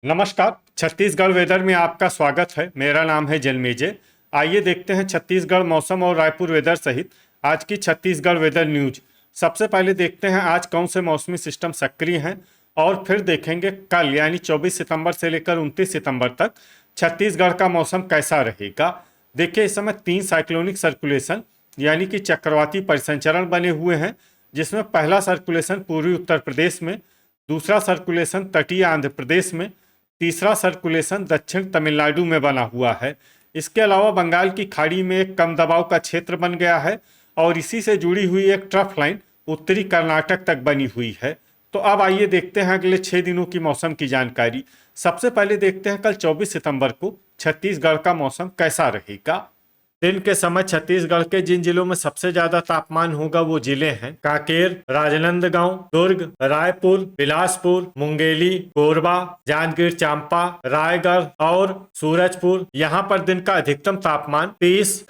नमस्कार। छत्तीसगढ़ वेदर में आपका स्वागत है। मेरा नाम है जन्मेजय। आइए देखते हैं छत्तीसगढ़ मौसम और रायपुर वेदर सहित आज की छत्तीसगढ़ वेदर न्यूज। सबसे पहले देखते हैं आज कौन से मौसमी सिस्टम सक्रिय हैं और फिर देखेंगे कल यानी 24 सितंबर से लेकर 29 सितंबर तक छत्तीसगढ़ का मौसम कैसा रहेगा। देखिए, इस समय 3 साइक्लोनिक सर्कुलेशन यानी कि चक्रवाती परिसंचरण बने हुए हैं, जिसमें पहला सर्कुलेशन पूर्वी उत्तर प्रदेश में, दूसरा सर्कुलेशन तटीय आंध्र प्रदेश में, तीसरा सर्कुलेशन दक्षिण तमिलनाडु में बना हुआ है। इसके अलावा बंगाल की खाड़ी में एक कम दबाव का क्षेत्र बन गया है और इसी से जुड़ी हुई एक ट्रफ लाइन उत्तरी कर्नाटक तक बनी हुई है। तो अब आइए देखते हैं अगले 6 दिनों की मौसम की जानकारी। सबसे पहले देखते हैं कल 24 सितंबर को छत्तीसगढ़ का मौसम कैसा रहेगा। दिन के समय छत्तीसगढ़ के जिन जिलों में सबसे ज्यादा तापमान होगा वो जिले हैं कांकेर, राजनांदगांव, दुर्ग, रायपुर, बिलासपुर, मुंगेली, कोरबा, जांजगीर चांपा, रायगढ़ और सूरजपुर। यहाँ पर दिन का अधिकतम तापमान 30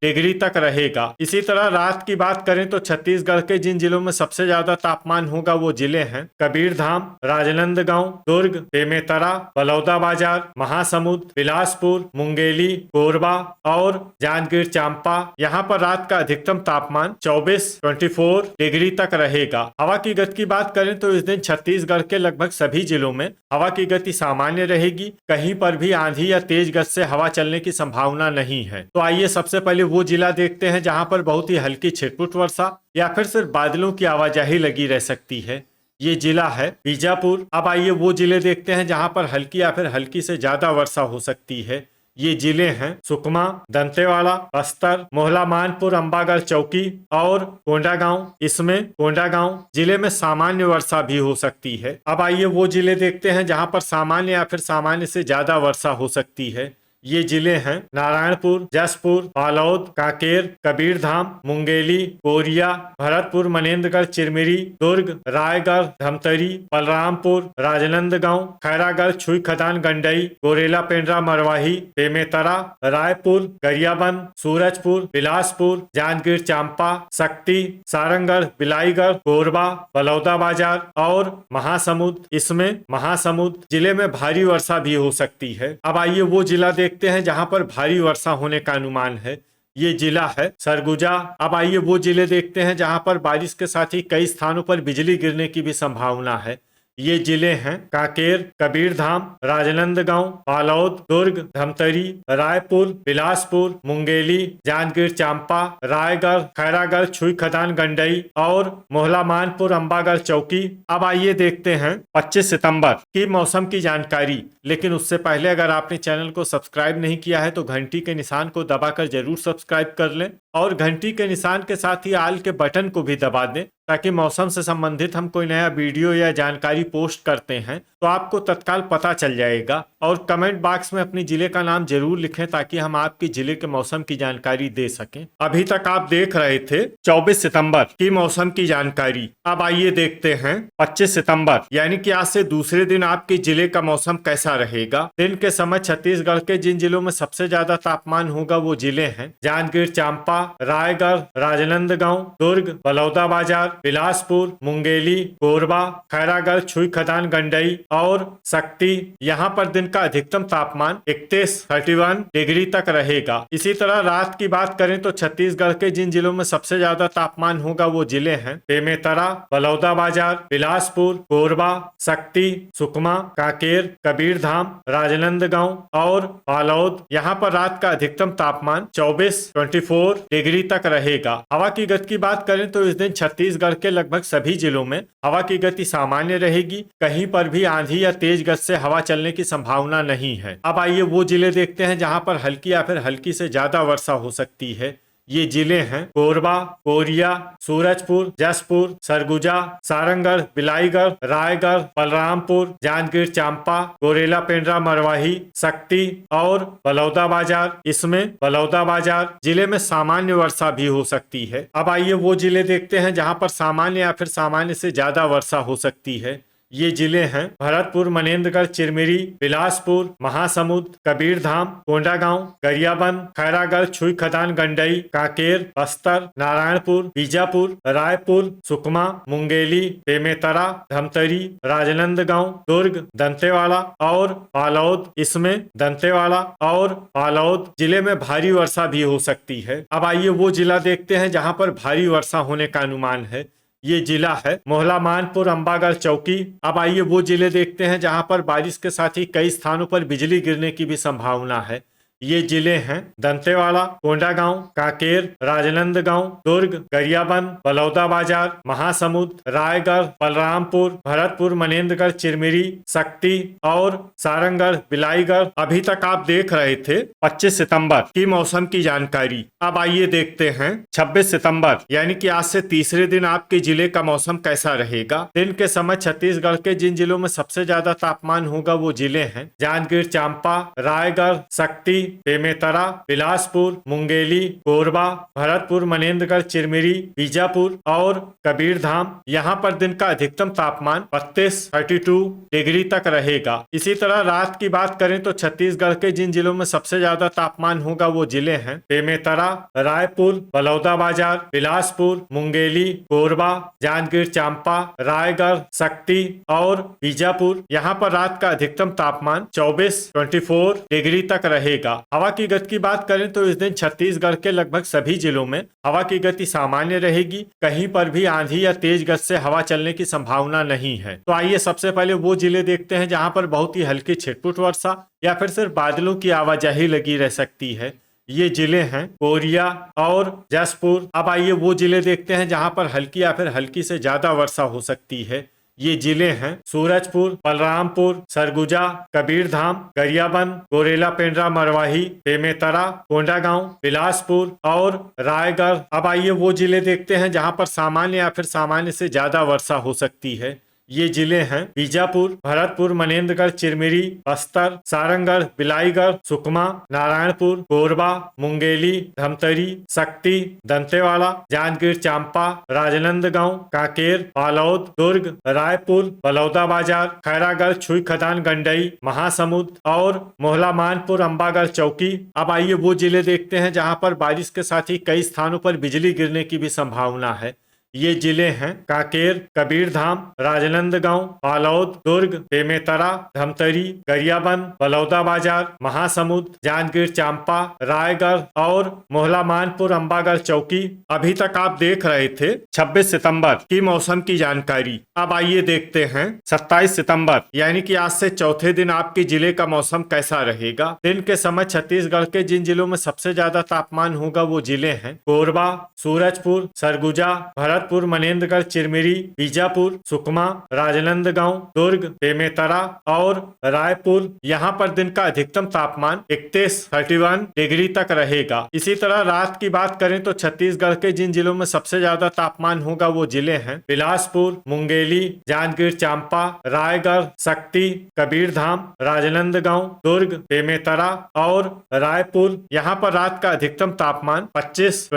डिग्री तक रहेगा। इसी तरह रात की बात करें तो छत्तीसगढ़ के जिन जिलों में सबसे ज्यादा तापमान होगा वो जिले हैं कबीरधाम, राजनांदगांव, दुर्ग, बेमेतरा, बलौदाबाजार, महासमुंद, बिलासपुर, मुंगेली, कोरबा और जांजगीर चांपा। यहाँ पर रात का अधिकतम तापमान 24 डिग्री तक रहेगा। हवा की गति की बात करें तो इस दिन छत्तीसगढ़ के लगभग सभी जिलों में हवा की गति सामान्य रहेगी। कहीं पर भी आंधी या तेज गति से हवा चलने की संभावना नहीं है। तो आइए सबसे पहले वो जिला देखते हैं जहाँ पर बहुत ही हल्की छिटपुट वर्षा या फिर सिर्फ बादलों की आवाजाही लगी रह सकती है। ये जिला है बीजापुर। अब आइए वो जिले देखते हैं जहाँ पर हल्की या फिर हल्की से ज्यादा वर्षा हो सकती है। ये जिले हैं सुकमा, दंतेवाड़ा, बस्तर, मोहला मानपुर, अंबागढ़ चौकी और कोंडागांव। इसमें कोंडागांव जिले में सामान्य वर्षा भी हो सकती है। अब आइए वो जिले देखते हैं जहां पर सामान्य या फिर सामान्य से ज्यादा वर्षा हो सकती है। ये जिले हैं नारायणपुर, जसपुर, बालोद, कांकेर, कबीरधाम, मुंगेली, कोरिया, भरतपुर, मनेन्द्रगढ़, चिरमिरी, दुर्ग, रायगढ़, धमतरी, बलरामपुर, राजनांदगांव, खैरागढ़, छुई खदान, गंडई, गोरेला, पेंड्रा, मरवाही, बेमेतरा, रायपुर, गरियाबंद, सूरजपुर, बिलासपुर, जांजगीर चांपा, शक्ति, सारंगढ़, बिलाईगढ़, कोरबा, बलौदाबाजार और महासमुंद। इसमें महासमुंद जिले में भारी वर्षा भी हो सकती है। अब आइए वो जिला देखते हैं जहां पर भारी वर्षा होने का अनुमान है। ये जिला है सरगुजा। अब आइए वो जिले देखते हैं जहां पर बारिश के साथ ही कई स्थानों पर बिजली गिरने की भी संभावना है। ये जिले हैं कांकेर, कबीरधाम, राजनांदगांव, बालोद, दुर्ग, धमतरी, रायपुर, बिलासपुर, मुंगेली, जांजगीर चांपा, रायगढ़, खैरागढ़, छुई खदान, गंडई और मोहला मानपुर, अंबागढ़ चौकी। अब आइए देखते हैं 25 सितंबर की मौसम की जानकारी। लेकिन उससे पहले अगर आपने चैनल को सब्सक्राइब नहीं किया है तो घंटी के निशान को दबाकर जरूर सब्सक्राइब कर लें और घंटी के निशान के साथ ही आल के बटन को भी दबा दें, ताकि मौसम से संबंधित हम कोई नया वीडियो या जानकारी पोस्ट करते हैं तो आपको तत्काल पता चल जाएगा। और कमेंट बॉक्स में अपने जिले का नाम जरूर लिखें ताकि हम आपके जिले के मौसम की जानकारी दे सकें। अभी तक आप देख रहे थे 24 सितंबर की मौसम की जानकारी। अब आइए देखते हैं 25 सितंबर यानी कि आज से दूसरे दिन आपके जिले का मौसम कैसा रहेगा। दिन के समय छत्तीसगढ़ के जिन जिलों में सबसे ज्यादा तापमान होगा वो जिले हैं जांजगीर चांपा, रायगढ़, राजनांदगांव, दुर्ग, बलौदाबाजार, बिलासपुर, मुंगेली, कोरबा, खैरागढ़, छुई खदान, गंडई और शक्ति। यहाँ पर दिन का अधिकतम तापमान 31 डिग्री तक रहेगा। इसी तरह रात की बात करें तो छत्तीसगढ़ के जिन जिलों में सबसे ज्यादा तापमान होगा वो जिले हैं बेमेतरा, बलौदाबाजार, बिलासपुर, कोरबा, शक्ति, सुकमा, कांकेर, कबीरधाम, राजनांदगांव और बालोद। यहाँ पर रात का अधिकतम तापमान 24 डिग्री तक रहेगा। हवा की गति की बात करें तो इस दिन छत्तीसगढ़ के लगभग सभी जिलों में हवा की गति सामान्य रहेगी। कहीं पर भी आंधी या तेज गति से हवा चलने की संभावना नहीं है। अब आइए वो जिले देखते हैं जहां पर हल्की या फिर हल्की से ज्यादा वर्षा हो सकती है। ये जिले हैं कोरबा, कोरिया, सूरजपुर, जसपुर, सरगुजा, सारंगढ़, बिलाईगढ़, रायगढ़, बलरामपुर, जांजगीर चांपा, गोरेला, पेंड्रा, मरवाही, शक्ति और बलौदाबाजार। इसमें बलौदाबाजार जिले में सामान्य वर्षा भी हो सकती है। अब आइए वो जिले देखते हैं जहां पर सामान्य या फिर सामान्य से ज्यादा वर्षा हो सकती है। ये जिले हैं भरतपुर, मनेन्द्रगढ़, चिरमिरी, बिलासपुर, महासमुंद, कबीरधाम, कोंडागांव, गरियाबंद, खैरागढ़, छुई खदान, गंडई, कांकेर, बस्तर, नारायणपुर, बीजापुर, रायपुर, सुकमा, मुंगेली, बेमेतरा, धमतरी, राजनांदगांव, दुर्ग, दंतेवाड़ा और बालोद। इसमें दंतेवाड़ा और बालोद जिले में भारी वर्षा भी हो सकती है। अब आइए वो जिला देखते हैं जहां पर भारी वर्षा होने का अनुमान है। ये जिला है मोहला, मानपुर, अंबागढ़, चौकी। अब आइए वो जिले देखते हैं जहां पर बारिश के साथ ही कई स्थानों पर बिजली गिरने की भी संभावना है। ये जिले हैं दंतेवाड़ा, कोंडागांव, कांकेर, राजनांदगांव, दुर्ग, गरियाबंद, बलौदाबाजार, महासमुंद, रायगढ़, बलरामपुर, भरतपुर, मनेन्द्रगढ़, चिरमिरी, शक्ति और सारंगढ़, बिलाईगढ़। अभी तक आप देख रहे थे 25 सितंबर की मौसम की जानकारी। अब आइए देखते हैं 26 सितंबर यानी कि आज से तीसरे दिन आपके जिले का मौसम कैसा रहेगा। दिन के समय छत्तीसगढ़ के जिन जिलों में सबसे ज्यादा तापमान होगा वो जिले हैं जांजगीर चांपा, रायगढ़, शक्ति, बेमेतरा, बिलासपुर, मुंगेली, कोरबा, भरतपुर, मनेन्द्रगढ़, चिरमिरी, बीजापुर और कबीरधाम। यहाँ पर दिन का अधिकतम तापमान 32 डिग्री तक रहेगा। इसी तरह रात की बात करें तो छत्तीसगढ़ के जिन जिलों में सबसे ज्यादा तापमान होगा वो जिले हैं बेमेतरा, रायपुर, बलौदाबाजार, बिलासपुर, मुंगेली, कोरबा, जांजगीर चांपा, रायगढ़, शक्ति और बीजापुर। यहाँ पर रात का अधिकतम तापमान 24 डिग्री तक रहेगा। हवा की गति की बात करें तो इस दिन छत्तीसगढ़ के लगभग सभी जिलों में हवा की गति सामान्य रहेगी। कहीं पर भी आंधी या तेज गति से हवा चलने की संभावना नहीं है। तो आइए सबसे पहले वो जिले देखते हैं जहां पर बहुत ही हल्की छिटपुट वर्षा या फिर सिर्फ बादलों की आवाजाही लगी रह सकती है। ये जिले हैं कोरिया और जसपुर। अब आइए वो जिले देखते हैं जहां पर हल्की या फिर हल्की से ज्यादा वर्षा हो सकती है। ये जिले हैं सूरजपुर, बलरामपुर, सरगुजा, कबीरधाम, गरियाबंद, गोरेला, पेंड्रा, मरवाही, बेमेतरा, कोंडागांव, बिलासपुर और रायगढ़। अब आइए वो जिले देखते हैं जहां पर सामान्य या फिर सामान्य से ज्यादा वर्षा हो सकती है। ये जिले हैं बीजापुर, भरतपुर, मनेन्द्रगढ़, चिरमिरी, बस्तर, सारंगढ़, बिलाईगढ़, सुकमा, नारायणपुर, कोरबा, मुंगेली, धमतरी, शक्ति, दंतेवाड़ा, जांजगीर चांपा, राजनांदगांव, कांकेर, बालोद, दुर्ग, रायपुर, बलौदाबाजार, खैरागढ़, छुई खदान, गंडई, महासमुंद और मोहला, मानपुर, अंबागढ़, चौकी। अब आइए वो जिले देखते हैं जहां पर बारिश के साथ ही कई स्थानों पर बिजली गिरने की भी संभावना है। ये जिले हैं कांकेर, कबीरधाम, राजनांदगांव, बालोद, दुर्ग, बेमेतरा, धमतरी, गरियाबंद, बलौदाबाजार, महासमुंद, जांजगीर चांपा, रायगढ़ और मोहला, मानपुर, अंबागढ़, चौकी। अभी तक आप देख रहे थे 26 सितंबर की मौसम की जानकारी। अब आइए देखते हैं 27 सितंबर यानी कि आज से चौथे दिन आपके जिले का मौसम कैसा रहेगा। दिन के समय छत्तीसगढ़ के जिन जिलों में सबसे ज्यादा तापमान होगा वो जिले हैं कोरबा, सूरजपुर, सरगुजा, भरतपुर, मनेन्द्रगढ़, चिरमिरी, बीजापुर, सुकमा, राजनांदगांव, दुर्ग, बेमेतरा और रायपुर। यहाँ पर दिन का अधिकतम तापमान 31 डिग्री तक रहेगा। इसी तरह रात की बात करें तो छत्तीसगढ़ के जिन जिलों में सबसे ज्यादा तापमान होगा वो जिले हैं बिलासपुर, मुंगेली, जांजगीर चांपा, रायगढ़, शक्ति, कबीरधाम, राजनांदगांव, दुर्ग, बेमेतरा और रायपुर। यहाँ पर रात का अधिकतम तापमान 25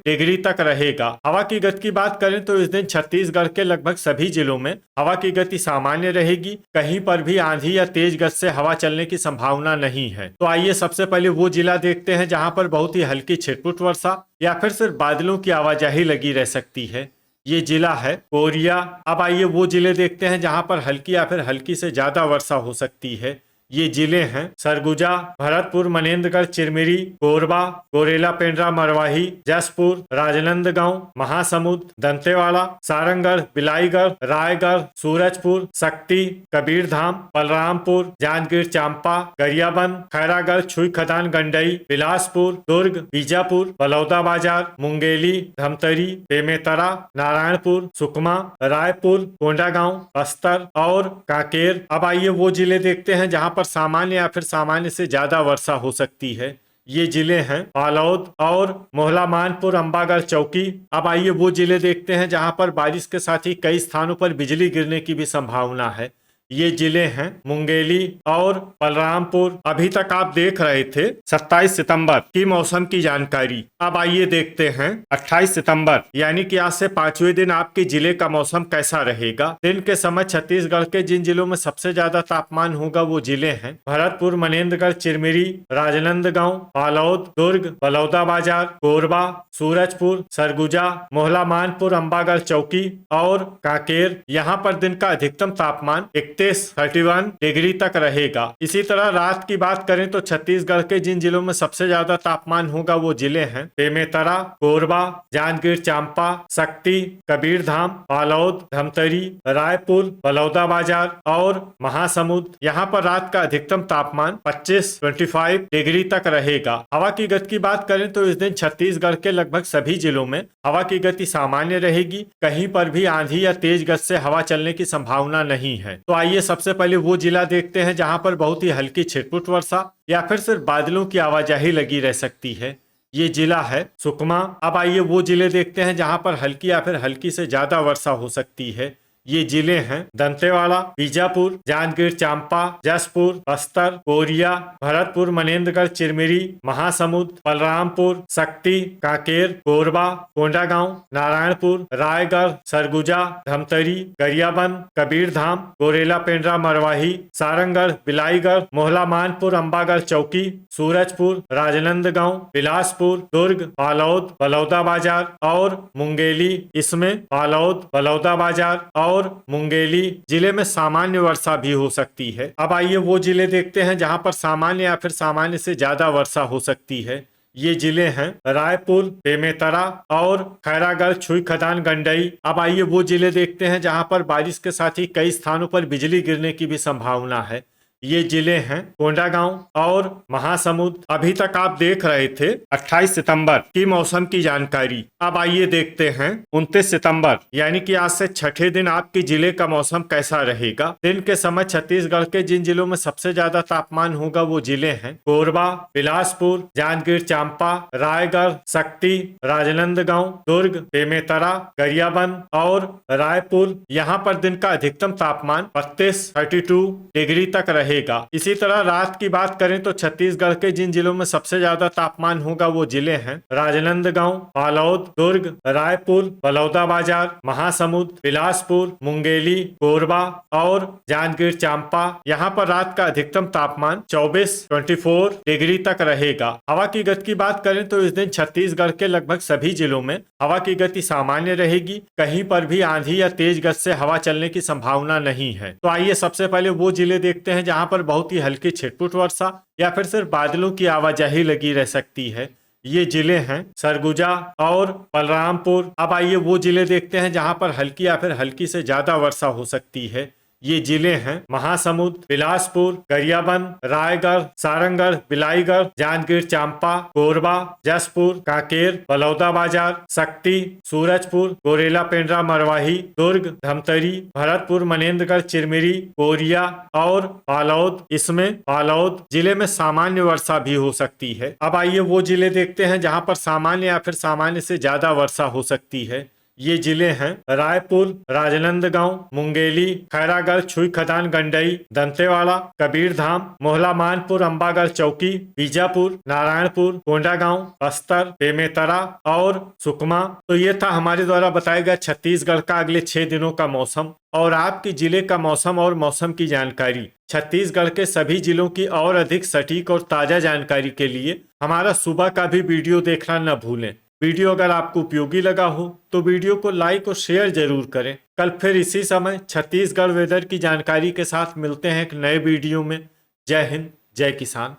डिग्री तक रहेगा। हवा की गति की बात करें तो इस दिन छत्तीसगढ़ के लगभग सभी जिलों में हवा की गति सामान्य रहेगी। कहीं पर भी आंधी या तेज गति से हवा चलने की संभावना नहीं है। तो आइए सबसे पहले वो जिला देखते हैं जहां पर बहुत ही हल्की छिटपुट वर्षा या फिर सिर्फ बादलों की आवाजाही लगी रह सकती है। ये जिला है कोरिया। अब आइए वो जिले देखते हैं जहां पर हल्की या फिर हल्की से ज्यादा वर्षा हो सकती है। ये जिले हैं सरगुजा, भरतपुर, मनेन्द्रगढ़, चिरमिरी, कोरबा, गोरेला, पेंड्रा, मरवाही, जसपुर, राजनांदगांव, महासमुंद, दंतेवाड़ा, सारंगढ़, बिलाईगढ़, रायगढ़, सूरजपुर, शक्ति, कबीरधाम, बलरामपुर, जांजगीर चांपा, गरियाबंद, खैरागढ़, छुई खदान, गंडई, बिलासपुर, दुर्ग, बीजापुर, बलौदाबाजार, मुंगेली, धमतरी, बेमेतरा, नारायणपुर, सुकमा, रायपुर, कोंडागांव, बस्तर और कांकेर। अब आइए वो जिले देखते हैं जहां पर सामान्य या फिर सामान्य से ज्यादा वर्षा हो सकती है। ये जिले हैं बालोद और मोहला, मानपुर, अंबागढ़, चौकी। अब आइए वो जिले देखते हैं जहां पर बारिश के साथ ही कई स्थानों पर बिजली गिरने की भी संभावना है। ये जिले हैं मुंगेली और बलरामपुर। अभी तक आप देख रहे थे 27 सितंबर की मौसम की जानकारी। अब आइए देखते हैं 28 सितंबर यानी कि आज से 5वें दिन आपके जिले का मौसम कैसा रहेगा। दिन के समय छत्तीसगढ़ के जिन जिलों में सबसे ज्यादा तापमान होगा वो जिले हैं भरतपुर, मनेन्द्रगढ़, चिरमिरी, राजनांदगांव, बालोद, दुर्ग, बलौदाबाजार, कोरबा, सूरजपुर, सरगुजा, मोहला मानपुर, अंबागढ़ चौकी और कांकेर। यहाँ पर दिन का अधिकतम तापमान 31 डिग्री तक रहेगा। इसी तरह रात की बात करें तो छत्तीसगढ़ के जिन जिलों में सबसे ज्यादा तापमान होगा वो जिले हैं बेमेतरा, कोरबा, जांजगीर चांपा, शक्ति, कबीरधाम, बालोद, धमतरी, रायपुर, बलौदाबाजार और महासमुंद। यहाँ पर रात का अधिकतम तापमान 25 डिग्री तक रहेगा। हवा की गति की बात करें तो इस दिन छत्तीसगढ़ के लगभग सभी जिलों में हवा की गति सामान्य रहेगी। कहीं पर भी आंधी या तेज गति से हवा चलने की संभावना नहीं है। तो आइए सबसे पहले वो जिला देखते हैं जहां पर बहुत ही हल्की छिटपुट वर्षा या फिर सिर्फ बादलों की आवाजाही लगी रह सकती है। ये जिला है सुकमा। अब आइए वो जिले देखते हैं जहां पर हल्की या फिर हल्की से ज्यादा वर्षा हो सकती है। ये जिले हैं दंतेवाड़ा, बीजापुर, जांजगीर चांपा, जसपुर, बस्तर, कोरिया, भरतपुर, मनेन्द्रगढ़, चिरमिरी, महासमुंद, बलरामपुर, शक्ति, कांकेर, कोरबा, कोंडागांव, नारायणपुर, रायगढ़, सरगुजा, धमतरी, गरियाबंद, कबीरधाम, गोरेला, पेंड्रा, मरवाही, सारंगढ़, बिलाईगढ़, मोहला मानपुर, अंबागढ़ चौकी, सूरजपुर, राजनांदगांव, बिलासपुर, दुर्ग, बालोद, बलौदाबाजार और मुंगेली। इसमें बालोद, बलौदाबाजार और मुंगेली जिले में सामान्य वर्षा भी हो सकती है। अब आइए वो जिले देखते हैं जहां पर सामान्य या फिर सामान्य से ज्यादा वर्षा हो सकती है। ये जिले हैं रायपुर, बेमेतरा और खैरागढ़, छुई खदान, गंडई। अब आइए वो जिले देखते हैं जहां पर बारिश के साथ ही कई स्थानों पर बिजली गिरने की भी संभावना है। ये जिले हैं कोंडागांव और महासमुंद। अभी तक आप देख रहे थे 28 सितंबर की मौसम की जानकारी। अब आइए देखते हैं 29 सितंबर यानी कि आज से छठे दिन आपके जिले का मौसम कैसा रहेगा। दिन के समय छत्तीसगढ़ के जिन जिलों में सबसे ज्यादा तापमान होगा वो जिले हैं कोरबा, बिलासपुर, जांजगीर चांपा, रायगढ़, शक्ति, राजनांदगांव, दुर्ग, बेमेतरा, गरियाबंद और रायपुर। यहाँ पर दिन का अधिकतम तापमान 32 डिग्री तक रहेगा। इसी तरह रात की बात करें तो छत्तीसगढ़ के जिन जिलों में सबसे ज्यादा तापमान होगा वो जिले हैं राजनांदगांव, बालोद, दुर्ग, रायपुर, बलौदाबाजार, महासमुंद, बिलासपुर, मुंगेली, कोरबा और जांजगीर चांपा। यहाँ पर रात का अधिकतम तापमान 24 डिग्री तक रहेगा। हवा की गति की बात करें तो इस दिन छत्तीसगढ़ के लगभग सभी जिलों में हवा की गति सामान्य रहेगी। कहीं पर भी आंधी या तेज गति से हवा चलने की संभावना नहीं है। तो आइए सबसे पहले वो जिले देखते हैं जहां पर बहुत ही हल्की छिटपुट वर्षा या फिर सिर्फ बादलों की आवाजाही लगी रह सकती है। ये जिले हैं सरगुजा और बलरामपुर। अब आइए वो जिले देखते हैं जहां पर हल्की या फिर हल्की से ज्यादा वर्षा हो सकती है। ये जिले हैं महासमुंद, बिलासपुर, गरियाबंद, रायगढ़, सारंगढ़, बिलाईगढ़, जांजगीर चांपा, कोरबा, जसपुर, कांकेर, बलौदाबाजार, शक्ति, सूरजपुर, गोरेला, पेंड्रा, मरवाही, दुर्ग, धमतरी, भरतपुर, मनेन्द्रगढ़, चिरमिरी, कोरिया और बालोद। इसमें बालोद जिले में सामान्य वर्षा भी हो सकती है। अब आइए वो जिले देखते हैं जहां पर सामान्य या फिर सामान्य से ज्यादा वर्षा हो सकती है। ये जिले हैं रायपुर, राजनांदगांव, मुंगेली, खैरागढ़, छुई खदान, गंडई, दंतेवाड़ा, कबीरधाम, मोहला मानपुर, अंबागढ़ चौकी, बीजापुर, नारायणपुर, कोंडागांव, बस्तर, बेमेतरा और सुकमा। तो ये था हमारे द्वारा बताया गया छत्तीसगढ़ का अगले 6 दिनों का मौसम और आपके जिले का मौसम और मौसम की जानकारी। छत्तीसगढ़ के सभी जिलों की और अधिक सटीक और ताजा जानकारी के लिए हमारा सुबह का भी वीडियो देखना न भूलें। वीडियो अगर आपको उपयोगी लगा हो तो वीडियो को लाइक और शेयर जरूर करें। कल फिर इसी समय छत्तीसगढ़ वेदर की जानकारी के साथ मिलते हैं एक नए वीडियो में। जय हिंद, जय किसान।